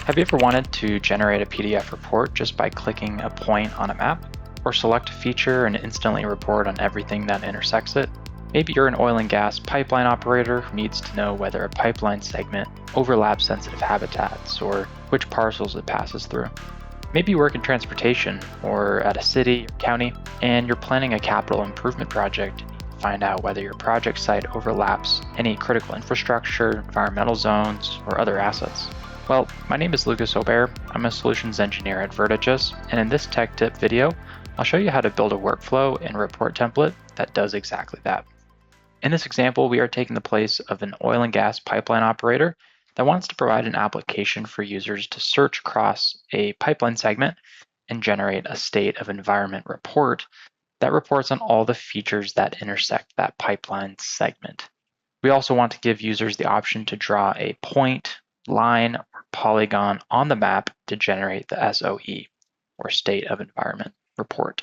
Have you ever wanted to generate a PDF report just by clicking a point on a map? Or select a feature and instantly report on everything that intersects it? Maybe you're an oil and gas pipeline operator who needs to know whether a pipeline segment overlaps sensitive habitats or which parcels it passes through. Maybe you work in transportation or at a city or county, and you're planning a capital improvement project. Find out whether your project site overlaps any critical infrastructure, environmental zones, or other assets. Well, my name is Lucas Aubert. I'm a solutions engineer at VertiGIS, and in this tech tip video, I'll show you how to build a workflow and report template that does exactly that. In this example, we are taking the place of an oil and gas pipeline operator that wants to provide an application for users to search across a pipeline segment and generate a state of environment report that reports on all the features that intersect that pipeline segment. We also want to give users the option to draw a point, line, or polygon on the map to generate the SOE, or State of Environment report.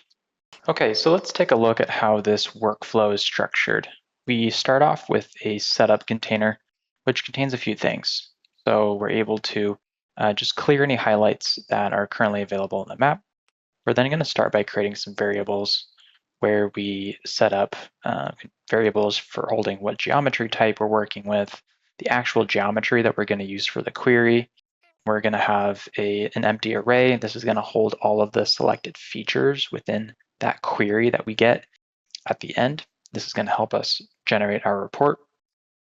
Okay, so let's take a look at how this workflow is structured. We start off with a setup container, which contains a few things. So we're able to just clear any highlights that are currently available on the map. We're then going to start by creating some variables where we set up variables for holding what geometry type we're working with, the actual geometry that we're going to use for the query. We're going to have an empty array. This is going to hold all of the selected features within that query that we get at the end. This is going to help us generate our report.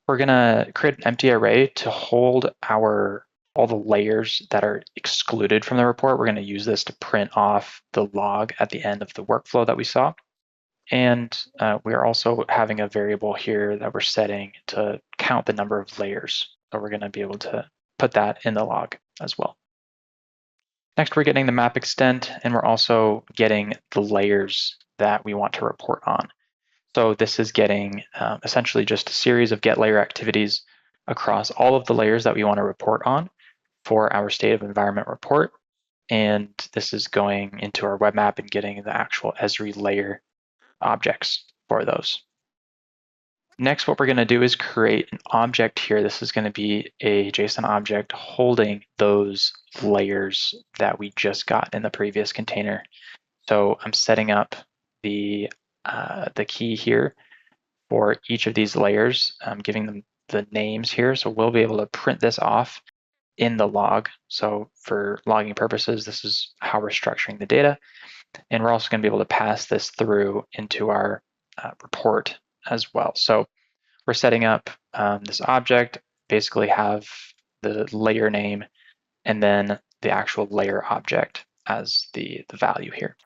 We're going to create an empty array to hold all the layers that are excluded from the report. We're going to use this to print off the log at the end of the workflow that we saw. And we are also having a variable here that we're setting to count the number of layers. So we're going to be able to put that in the log as well. Next, we're getting the map extent, and we're also getting the layers that we want to report on. So this is getting essentially just a series of get layer activities across all of the layers that we want to report on for our state of environment report. And this is going into our web map and getting the actual Esri layer objects for those. Next, what we're going to do is create an object here. This is going to be a JSON object holding those layers that we just got in the previous container. So I'm setting up the key here for each of these layers. I'm giving them the names here. So we'll be able to print this off in the log. So for logging purposes, this is how we're structuring the data. And we're also going to be able to pass this through into our report as well. So we're setting up this object, basically have the layer name and then the actual layer object as the value here.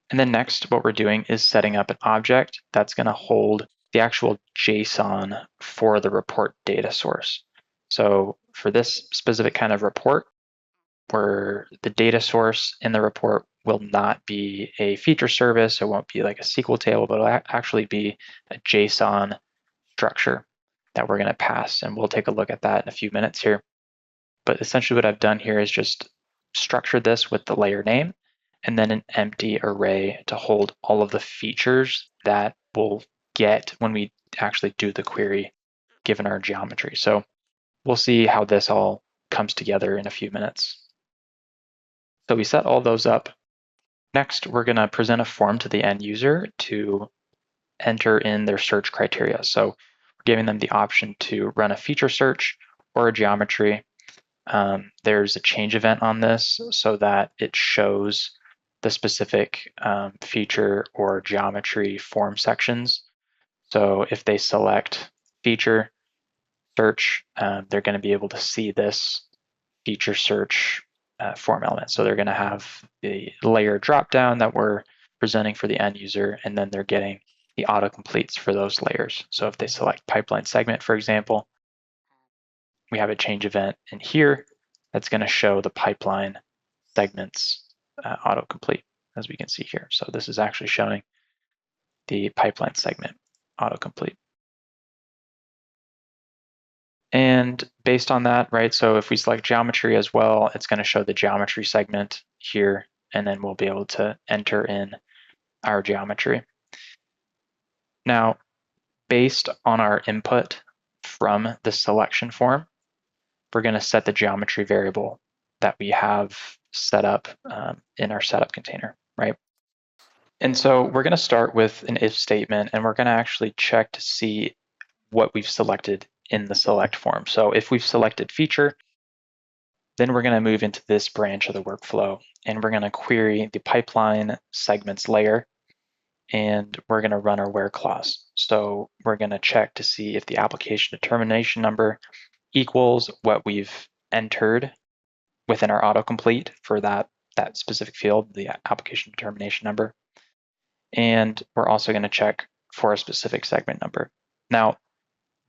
And then next, what we're doing is setting up an object that's going to hold the actual JSON for the report data source. So for this specific kind of report, where the data source in the report will not be a feature service, it won't be like a SQL table, but it'll actually be a JSON structure that we're going to pass. And we'll take a look at that in a few minutes here. But essentially what I've done here is just structured this with the layer name and then an empty array to hold all of the features that we'll get when we actually do the query given our geometry. So we'll see how this all comes together in a few minutes. So we set all those up. Next, we're going to present a form to the end user to enter in their search criteria. So we're giving them the option to run a feature search or a geometry. There's a change event on this so that it shows the specific feature or geometry form sections. So if they select feature search, they're going to be able to see this feature search form element. So they're going to have the layer dropdown that we're presenting for the end user, and then they're getting the autocompletes for those layers. So if they select pipeline segment, for example, we have a change event in here that's going to show the pipeline segments autocomplete, as we can see here. So this is actually showing the pipeline segment autocomplete. And based on that, right, so if we select geometry as well, it's going to show the geometry segment here, and then we'll be able to enter in our geometry. Now, based on our input from the selection form, we're going to set the geometry variable that we have set up in our setup container, right? And so we're going to start with an if statement, and we're going to actually check to see what we've selected in the select form. So if we've selected feature, then we're going to move into this branch of the workflow, and we're going to query the pipeline segments layer, and we're going to run our where clause. So we're going to check to see if the application determination number equals what we've entered within our autocomplete for that specific field, the application determination number. And we're also going to check for a specific segment number. Now,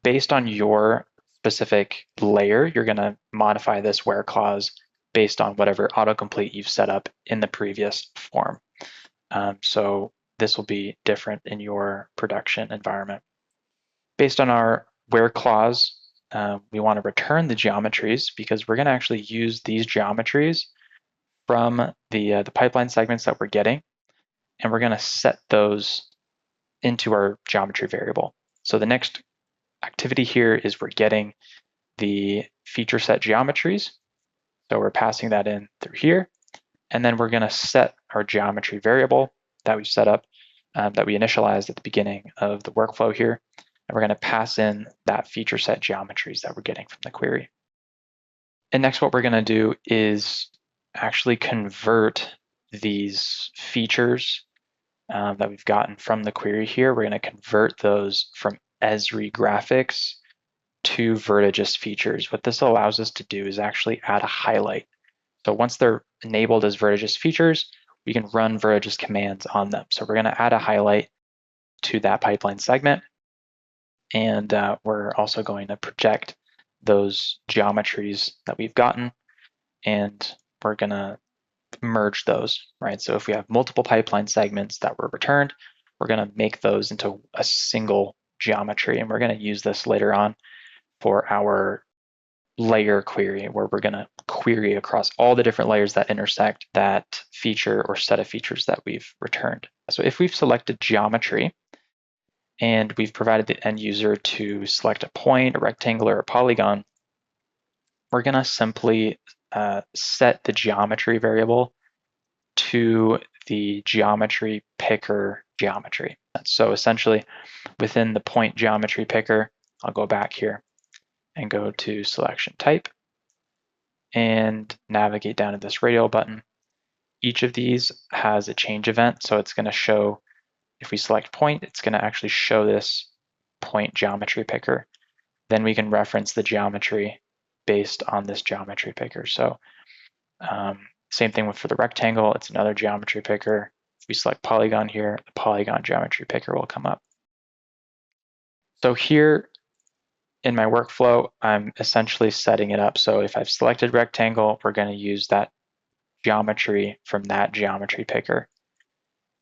based on your specific layer, you're going to modify this where clause based on whatever autocomplete you've set up in the previous form. So this will be different in your production environment. Based on our where clause, we want to return the geometries because we're going to actually use these geometries from the pipeline segments that we're getting, and we're going to set those into our geometry variable. So the next activity here is we're getting the feature set geometries. So we're passing that in through here, and then we're going to set our geometry variable that we've set up, that we initialized at the beginning of the workflow here, and we're going to pass in that feature set geometries that we're getting from the query. And next, what we're going to do is actually convert these features that we've gotten from the query here. We're going to convert those from Esri graphics to VertiGIS features. What this allows us to do is actually add a highlight. So once they're enabled as VertiGIS features, we can run VertiGIS commands on them. So we're going to add a highlight to that pipeline segment, and we're also going to project those geometries that we've gotten, and we're going to merge those, right? So if we have multiple pipeline segments that were returned, we're going to make those into a single geometry, and we're going to use this later on for our layer query, where we're going to query across all the different layers that intersect that feature or set of features that we've returned. So if we've selected geometry and we've provided the end user to select a point, a rectangle, or a polygon, we're going to simply set the geometry variable to the geometry picker geometry. So essentially, within the point geometry picker, I'll go back here and go to selection type and navigate down to this radial button. Each of these has a change event, so it's going to show, if we select point, it's going to actually show this point geometry picker. Then we can reference the geometry based on this geometry picker. So same thing for the rectangle, it's another geometry picker. If we select polygon here, the polygon geometry picker will come up. So here in my workflow, I'm essentially setting it up. So if I've selected rectangle, we're going to use that geometry from that geometry picker,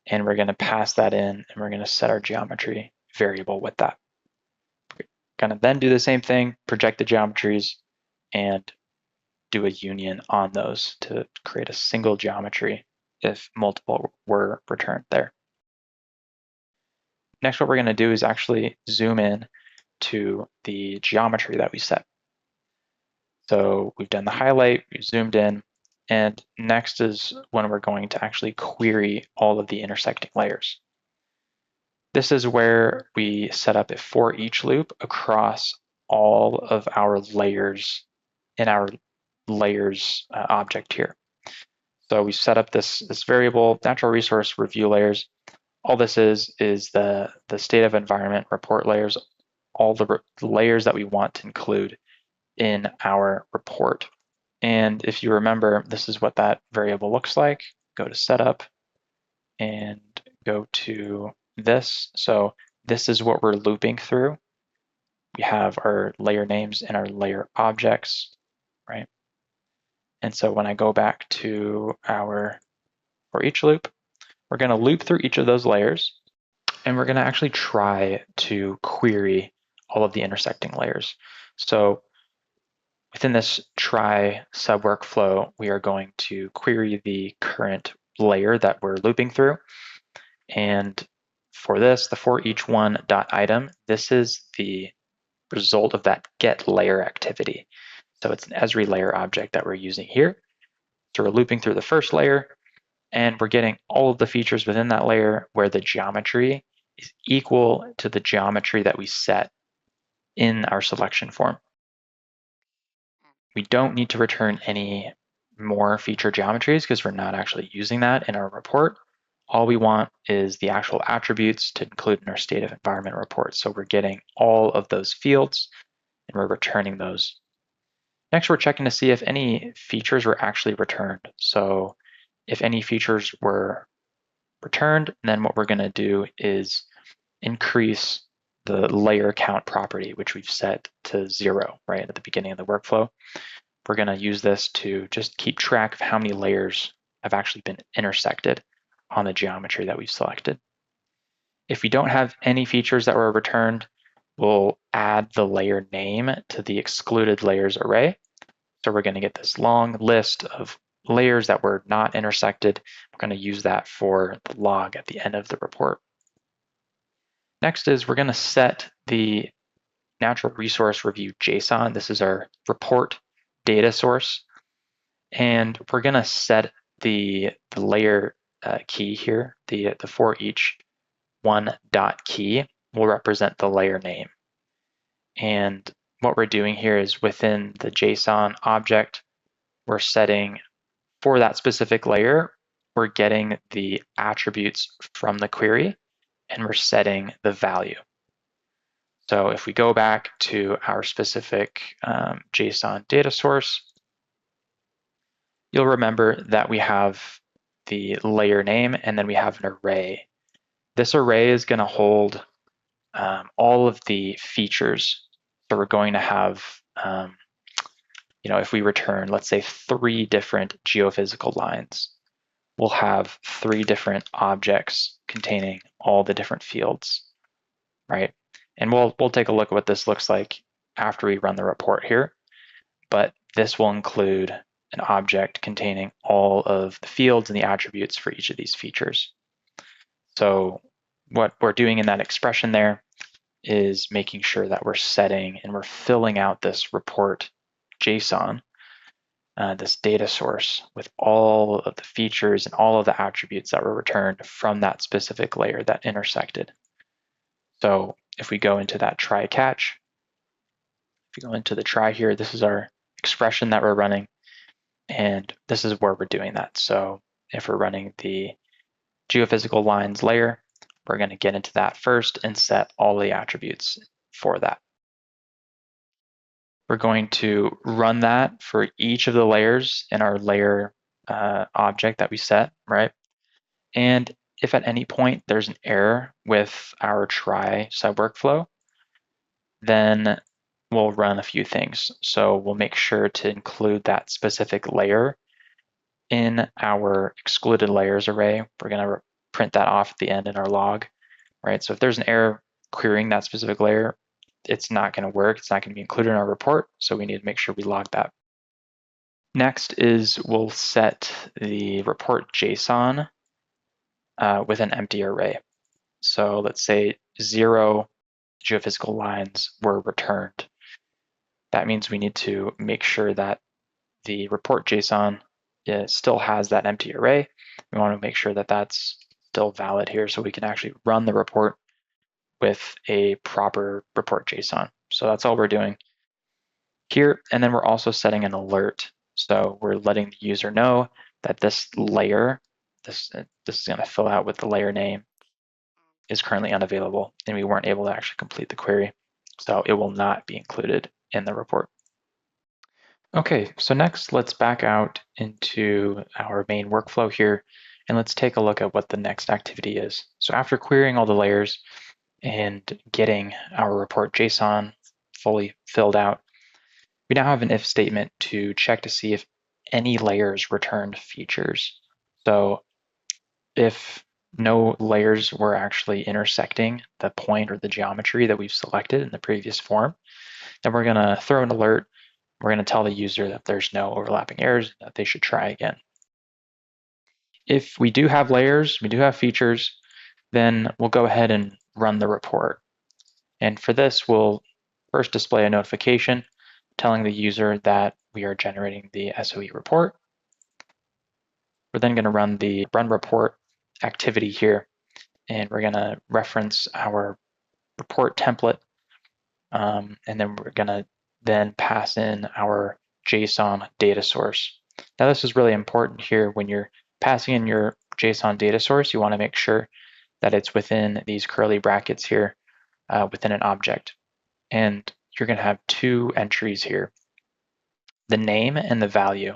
and we're going to pass that in, and we're going to set our geometry variable with that. We're going to then do the same thing, project the geometries, and do a union on those to create a single geometry if multiple were returned there. Next, what we're going to do is actually zoom in to the geometry that we set. So we've done the highlight, we've zoomed in, and next is when we're going to actually query all of the intersecting layers. This is where we set up a for each loop across all of our layers in our layers object here. So we set up this variable, natural resource review layers. All this is the state of environment report layers, all the layers that we want to include in our report. And if you remember, this is what that variable looks like. Go to setup and go to this. So this is what we're looping through. We have our layer names and our layer objects, right? And so when I go back to our for each loop, we're going to loop through each of those layers, and we're going to actually try to query all of the intersecting layers. So within this try sub workflow, we are going to query the current layer that we're looping through. And for this, the for each one dot item, this is the result of that get layer activity. So it's an Esri layer object that we're using here. So we're looping through the first layer, and we're getting all of the features within that layer where the geometry is equal to the geometry that we set in our selection form. We don't need to return any more feature geometries because we're not actually using that in our report. All we want is the actual attributes to include in our state of environment report. So we're getting all of those fields and we're returning those. Next, we're checking to see if any features were actually returned. So if any features were returned, then what we're going to do is increase the layer count property, which we've set to 0 right at the beginning of the workflow. We're going to use this to just keep track of how many layers have actually been intersected on the geometry that we've selected. If we don't have any features that were returned, we'll add the layer name to the excluded layers array. So we're going to get this long list of layers that were not intersected. We're going to use that for the log at the end of the report. Next is we're going to set the natural resource review JSON. This is our report data source. And we're going to set the layer key here, the for each one dot key will represent the layer name. And what we're doing here is within the JSON object, we're setting for that specific layer, we're getting the attributes from the query and we're setting the value. So if we go back to our specific JSON data source, you'll remember that we have the layer name and then we have an array. This array is going to hold all of the features. So we're going to have, if we return, let's say 3 different geophysical lines, we'll have 3 different objects containing all the different fields, right? And we'll take a look at what this looks like after we run the report here. But this will include an object containing all of the fields and the attributes for each of these features. So what we're doing in that expression there is making sure that we're setting and we're filling out this report JSON, this data source with all of the features and all of the attributes that were returned from that specific layer that intersected. So if we go into that try catch, if we go into the try here, this is our expression that we're running, and this is where we're doing that. So if we're running the geophysical lines layer, we're going to get into that first and set all the attributes for that. We're going to run that for each of the layers in our layer object that we set, right? And if at any point there's an error with our try sub-workflow, then we'll run a few things. So we'll make sure to include that specific layer in our excluded layers array. We're going to print that off at the end in our log, right? So if there's an error querying that specific layer, it's not going to work. It's not going to be included in our report. So we need to make sure we log that. Next is we'll set the report JSON with an empty array. So let's say 0 geophysical lines were returned. That means we need to make sure that the report JSON still has that empty array. We want to make sure that that's still valid here so we can actually run the report with a proper report JSON. So that's all we're doing here. And then we're also setting an alert. So we're letting the user know that this layer, this is going to fill out with the layer name, is currently unavailable, and we weren't able to actually complete the query. So it will not be included in the report. Okay, so next let's back out into our main workflow here, and let's take a look at what the next activity is. So after querying all the layers and getting our report JSON fully filled out, we now have an if statement to check to see if any layers returned features. So if no layers were actually intersecting the point or the geometry that we've selected in the previous form, then we're going to throw an alert. We're going to tell the user that there's no overlapping errors, that they should try again. If we do have layers, we do have features, then we'll go ahead and run the report. And for this, we'll first display a notification telling the user that we are generating the SOE report. We're then going to run the run report activity here, and we're going to reference our report template, and then we're going to then pass in our JSON data source. Now this is really important here. When you're passing in your JSON data source, you want to make sure that it's within these curly brackets here, within an object. And you're going to have two entries here, the name and the value.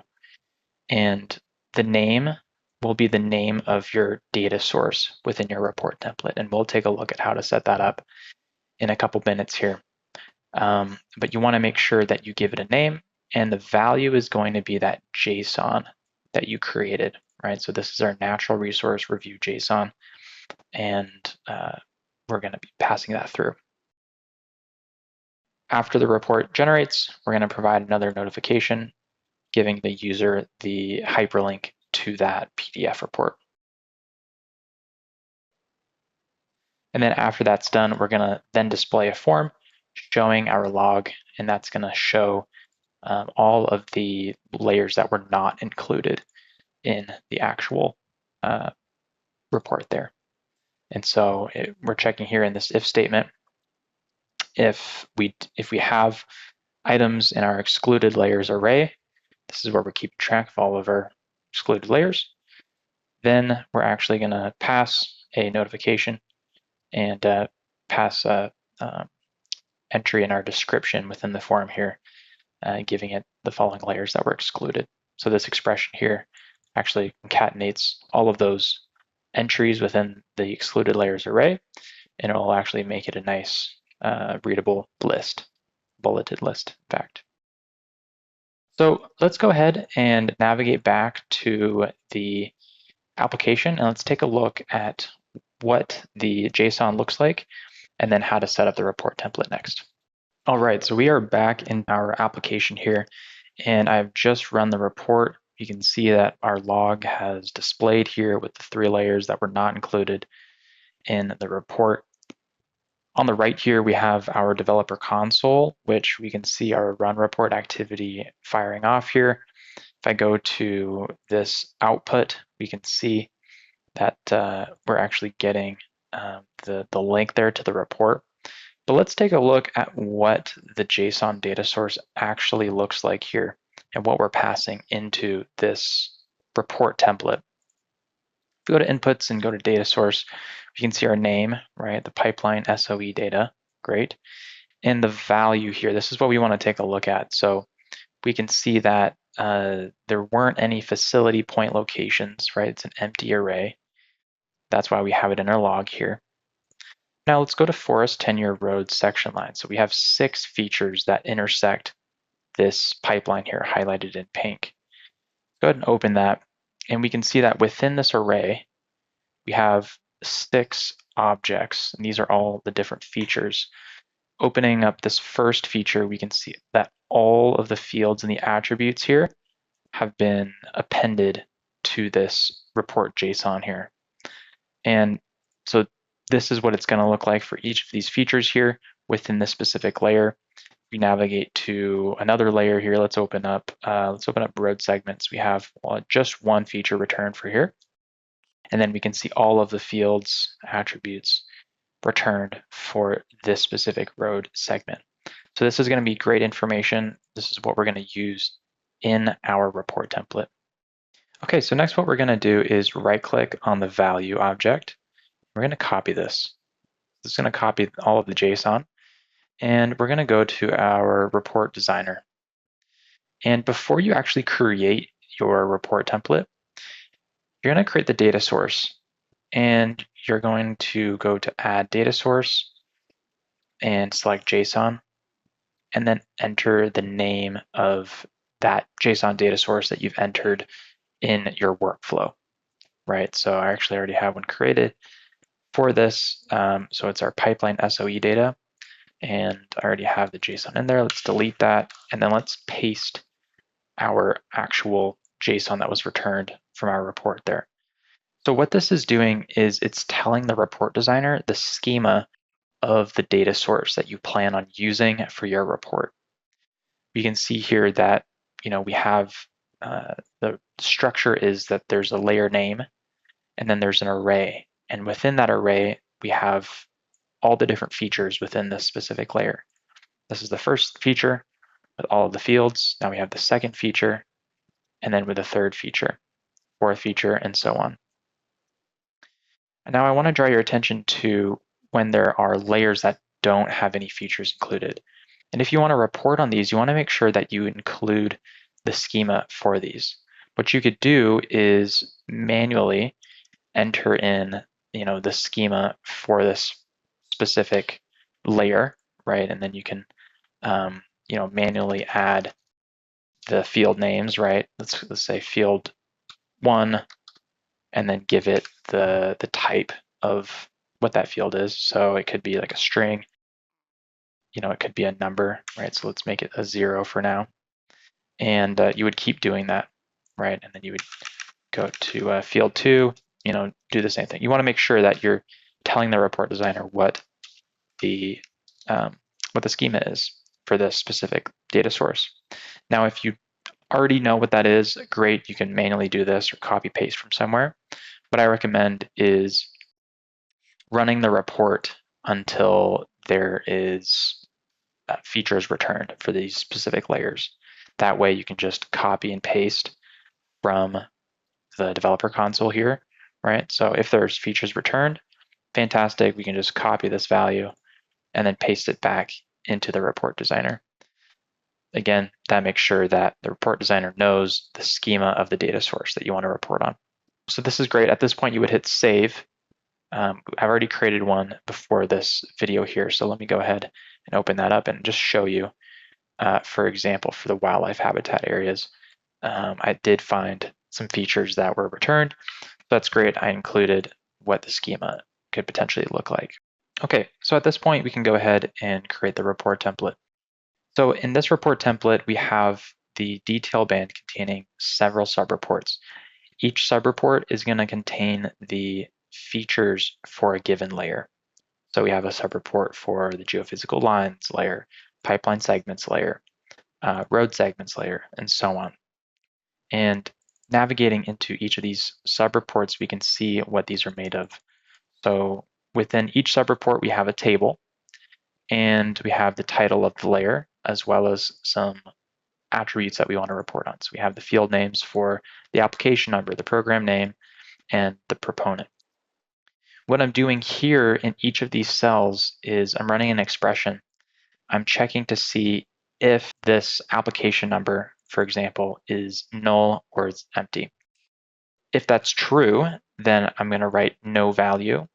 And the name will be the name of your data source within your report template. And we'll take a look at how to set that up in a couple minutes here. But you want to make sure that you give it a name, and the value is going to be that JSON that you created, right? So this is our natural resource review JSON, and we're going to be passing that through. After the report generates, we're going to provide another notification giving the user the hyperlink to that PDF report. And then after that's done, we're going to then display a form showing our log, and that's going to show all of the layers that were not included in the actual report there. And so we're checking here in this if statement, if we have items in our excluded layers array, this is where we're keeping track of all of our excluded layers, then we're actually going to pass a notification and pass a entry in our description within the form here, giving it the following layers that were excluded. So this expression here actually concatenates all of those entries within the excluded layers array, and it will actually make it a nice readable list, bulleted list, in fact. So let's go ahead and navigate back to the application, and let's take a look at what the JSON looks like and then how to set up the report template next. All right, so we are back in our application here, and I've just run the report. You can see that our log has displayed here with the 3 layers that were not included in the report. On the right here, we have our developer console, which we can see our run report activity firing off here. If I go to this output, we can see that we're actually getting the link there to the report. But let's take a look at what the JSON data source actually looks like here and what we're passing into this report template. If we go to inputs and go to data source, we can see our name, right? The pipeline SOE data, great. And the value here, this is what we want to take a look at. So we can see that there weren't any facility point locations, right? It's an empty array. That's why we have it in our log here. Now let's go to forest tenure road section line. So we have 6 features that intersect this pipeline here highlighted in pink. Go ahead and open that, and we can see that within this array, we have 6 objects, and these are all the different features. Opening up this first feature, we can see that all of the fields and the attributes here have been appended to this report JSON here. And so this is what it's going to look like for each of these features here within this specific layer. We navigate to another layer here. Let's open up road segments. We have just one feature returned for here. And then we can see all of the fields, attributes returned for this specific road segment. So this is going to be great information. This is what we're going to use in our report template. Okay, so next what we're going to do is right-click on the value object. We're going to copy this. This is going to copy all of the JSON, and we're going to go to our report designer. And before you actually create your report template, you're going to create the data source, and you're going to go to add data source and select JSON, and then enter the name of that JSON data source that you've entered in your workflow, right? So I actually already have one created for this. So it's our pipeline SOE data, and I already have the JSON in there. Let's delete that, and then let's paste our actual JSON that was returned from our report there. So what this is doing is it's telling the report designer the schema of the data source that you plan on using for your report. we can see here that we have the structure is that there's a layer name, and then there's an array. And within that array, we have all the different features within this specific layer. This is the first feature with all of the fields. Now we have the second feature, and then with the third feature, fourth feature, and so on. And now I want to draw your attention to when there are layers that don't have any features included. And if you want to report on these, you want to make sure that you include the schema for these. What you could do is manually enter in the schema for this specific layer, right? And then you can manually add the field names, right? Let's say field 1, and then give it the type of what that field is. So it could be like a string, it could be a number, right? So let's make it a 0 for now. And you would keep doing that, right? And then you would go to field 2, do the same thing. You want to make sure that you're telling the report designer what the schema is for this specific data source. Now, if you already know what that is, great, you can manually do this or copy paste from somewhere. What I recommend is running the report until there is features returned for these specific layers. That way you can just copy and paste from the developer console here, right? So if there's features returned, fantastic, we can just copy this value and then paste it back into the report designer. Again, that makes sure that the report designer knows the schema of the data source that you want to report on. So this is great. At this point, you would hit save. I've already created one before this video here, so let me go ahead and open that up and just show you, for example, for the wildlife habitat areas, I did find some features that were returned. That's great. I included what the schema could potentially look like. Okay, so at this point, we can go ahead and create the report template. So in this report template, we have the detail band containing several subreports. Each subreport is going to contain the features for a given layer. So we have a subreport for the geophysical lines layer, pipeline segments layer, road segments layer, and so on. And navigating into each of these subreports, we can see what these are made of. So within each subreport, we have a table, and we have the title of the layer, as well as some attributes that we want to report on. So we have the field names for the application number, the program name, and the proponent. What I'm doing here in each of these cells is I'm running an expression. I'm checking to see if this application number, for example, is null or is empty. If that's true, then I'm going to write no value.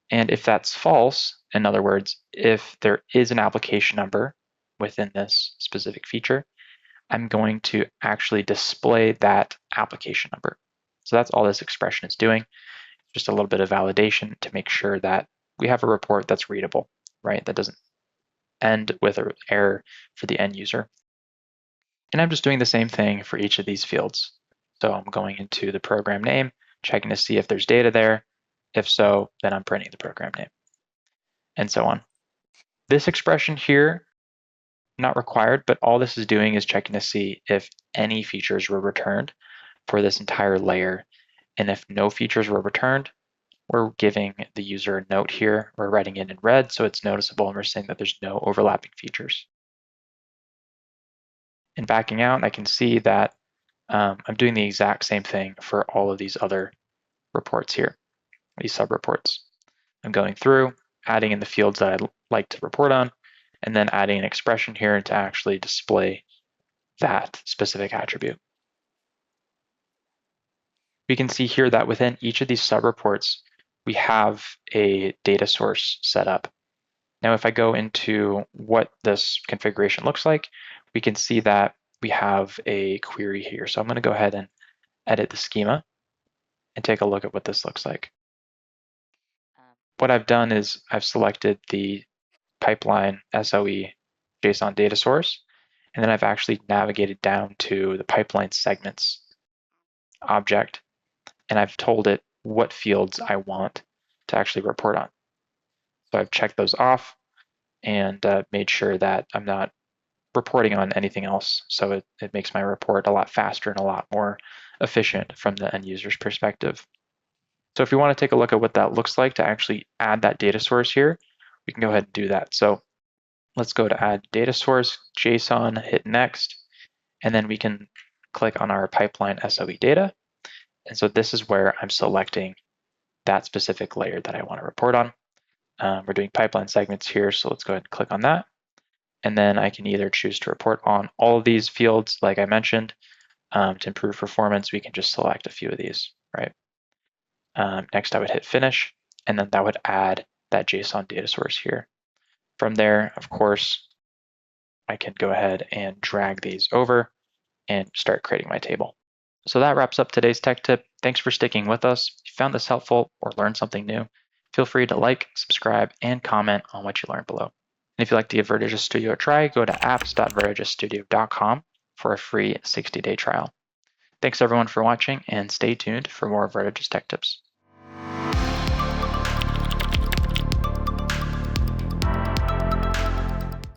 And if that's false, in other words, if there is an application number within this specific feature, I'm going to actually display that application number. So that's all this expression is doing. Just a little bit of validation to make sure that we have a report that's readable, right? That doesn't end with an error for the end user. And I'm just doing the same thing for each of these fields. So I'm going into the program name, checking to see if there's data there. If so, then I'm printing the program name, and so on. This expression here, not required, but all this is doing is checking to see if any features were returned for this entire layer. And if no features were returned, we're giving the user a note here. We're writing it in red so it's noticeable, and we're saying that there's no overlapping features. And backing out, I can see that I'm doing the exact same thing for all of these other reports here, these subreports. I'm going through, adding in the fields that I'd like to report on, and then adding an expression here to actually display that specific attribute. We can see here that within each of these subreports, we have a data source set up. Now, if I go into what this configuration looks like, we can see that we have a query here. So I'm going to go ahead and edit the schema and take a look at what this looks like. What I've done is I've selected the pipeline SOE JSON data source, and then I've actually navigated down to the pipeline segments object, and I've told it what fields I want to actually report on. So I've checked those off and made sure that I'm not reporting on anything else. So it makes my report a lot faster and a lot more efficient from the end user's perspective. So if you want to take a look at what that looks like to actually add that data source here, we can go ahead and do that. So let's go to add data source, JSON, hit next, and then we can click on our pipeline SOE data. And so this is where I'm selecting that specific layer that I want to report on. We're doing pipeline segments here, so let's go ahead and click on that. And then I can either choose to report on all of these fields, like I mentioned. To improve performance, we can just select a few of these, right? Next, I would hit finish, and then that would add that JSON data source here. From there, of course, I can go ahead and drag these over and start creating my table. So that wraps up today's tech tip. Thanks for sticking with us. If you found this helpful or learned something new, feel free to like, subscribe, and comment on what you learned below. And if you'd like to give VertiGIS Studio a try, go to apps.vertigisstudio.com for a free 60-day trial. Thanks everyone for watching, and stay tuned for more VertiGIS tech tips.